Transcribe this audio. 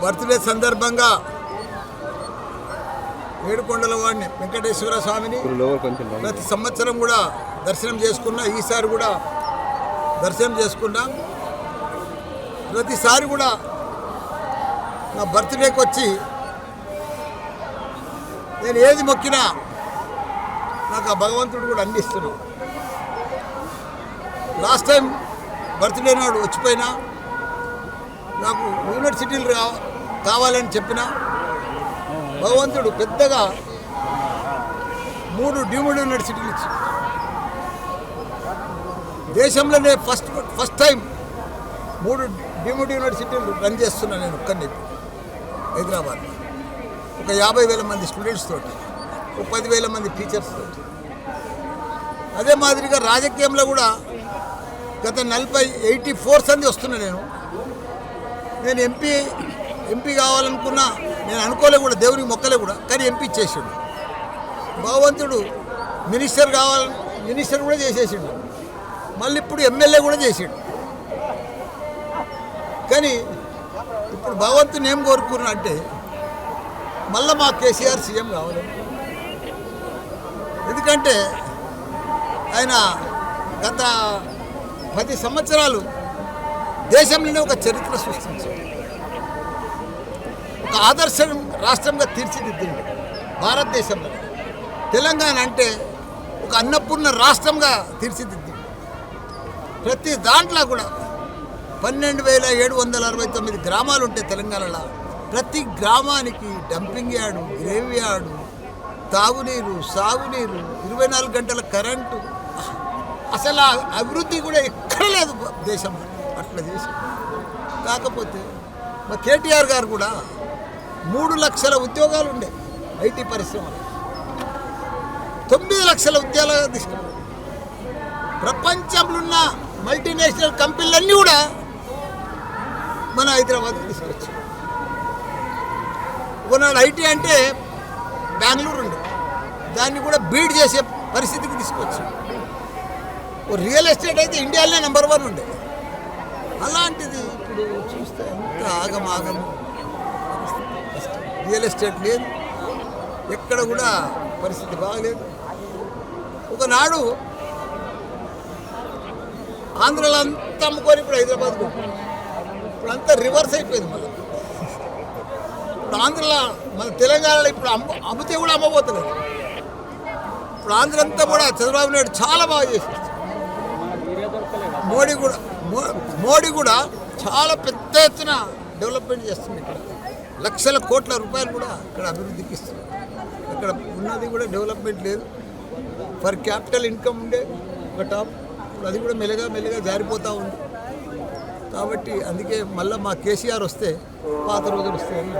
Birthday సందర్భంగా ఏడుకొండల వాడిని వెంకటేశ్వర స్వామిని ప్రతి సంవత్సరం కూడా దర్శనం చేసుకున్నా. ఈసారి కూడా దర్శనం చేసుకున్నా. ప్రతిసారి కూడా నా బర్త్డేకి వచ్చి నేను ఏది మొక్కినా నాకు ఆ భగవంతుడు కూడా అందిస్తున్నాడు. లాస్ట్ టైం బర్త్డే నాడు వచ్చిపోయినా నాకు యూనివర్సిటీలు కావాలని చెప్పిన భగవంతుడు పెద్దగా 3 డీమ్డ్ యూనివర్సిటీలు ఇచ్చి దేశంలోనే ఫస్ట్ టైం 3 డీమ్డ్ యూనివర్సిటీలు రన్ చేస్తున్నా నేను ఒక్కరిని హైదరాబాద్. ఒక 50,000 మంది స్టూడెంట్స్ తోటి, ఒక 10,000 మంది టీచర్స్ తోటి. అదే మాదిరిగా రాజకీయంలో కూడా గత 84 సంది వస్తున్నా. నేను ఎంపీ కావాలనుకున్నా. నేను అనుకోలే కూడా, దేవునికి మొక్కలే కూడా, కానీ ఎంపీ చేసాడు భగవంతుడు. మినిస్టర్ కూడా చేసేసాడు. మళ్ళీ ఇప్పుడు ఎమ్మెల్యే కూడా చేసాడు. కానీ ఇప్పుడు భగవంతుని ఏం కోరుకున్నా అంటే మళ్ళీ మా కేసీఆర్ సీఎం కావాలి. ఎందుకంటే ఆయన గత 10 సంవత్సరాలు దేశంలోనే ఒక చరిత్ర సృష్టించాడు. ఒక ఆదర్శ రాష్ట్రంగా తీర్చిదిద్దింది భారతదేశంలో. తెలంగాణ అంటే ఒక అన్నపూర్ణ రాష్ట్రంగా తీర్చిదిద్దింది. ప్రతి దాంట్లో కూడా 12,769 గ్రామాలు ఉంటాయి తెలంగాణలో. ప్రతి గ్రామానికి డంపింగ్ యార్డు, గ్రేవ్ యార్డు, తాగునీరు, సాగునీరు, 24 గంటల కరెంటు. అసలు అభివృద్ధి కూడా ఎక్కడ లేదు దేశంలో. అట్లా చేసి కాకపోతే మా కేటీఆర్ గారు కూడా 3 లక్షల ఉద్యోగాలు ఉండే ఐటీ పరిశ్రమలు 9 లక్షల ఉద్యోగాలు తీసుకున్నారు. ప్రపంచంలో ఉన్న మల్టీనేషనల్ కంపెనీలన్నీ కూడా మన హైదరాబాద్కి తీసుకొచ్చారు. ఒకనాడు ఐటీ అంటే బెంగళూరు ఉండే, దాన్ని కూడా బీడ్ చేసే పరిస్థితికి తీసుకొచ్చారు. రియల్ ఎస్టేట్ అయితే ఇండియాలోనే నెంబర్ 1 ఉండే. అలాంటిది ఇప్పుడు చూస్తే ఎంత ఆగమాగము. రియల్ ఎస్టేట్ లేదు, ఎక్కడ కూడా పరిస్థితి బాగలేదు. ఒకనాడు ఆంధ్రలో అంతా అమ్ముకొని ఇప్పుడు హైదరాబాద్కు, ఇప్పుడు అంతా రివర్స్ అయిపోయింది. మళ్ళీ ఇప్పుడు ఆంధ్రలో, మన తెలంగాణలో ఇప్పుడు అమ్మితే కూడా అమ్మబోతున్నారు. ఇప్పుడు ఆంధ్ర అంతా కూడా చంద్రబాబు నాయుడు చాలా బాగా చేసేస్తారు. మోడీ కూడా చాలా పెద్ద ఎత్తున డెవలప్మెంట్ చేస్తుంది. ఇక్కడ లక్షల కోట్ల రూపాయలు కూడా ఇక్కడ అభివృద్ధికి ఇస్తుంది. ఇక్కడ ఉన్నది కూడా డెవలప్మెంట్ లేదు. ఫర్ క్యాపిటల్ ఇన్కమ్ ఉండే ఒక టాప్, ఇప్పుడు అది కూడా మెల్లగా జారిపోతూ ఉంది. కాబట్టి అందుకే మళ్ళీ మా కేసీఆర్ వస్తే పాత రోజులు వస్తాయని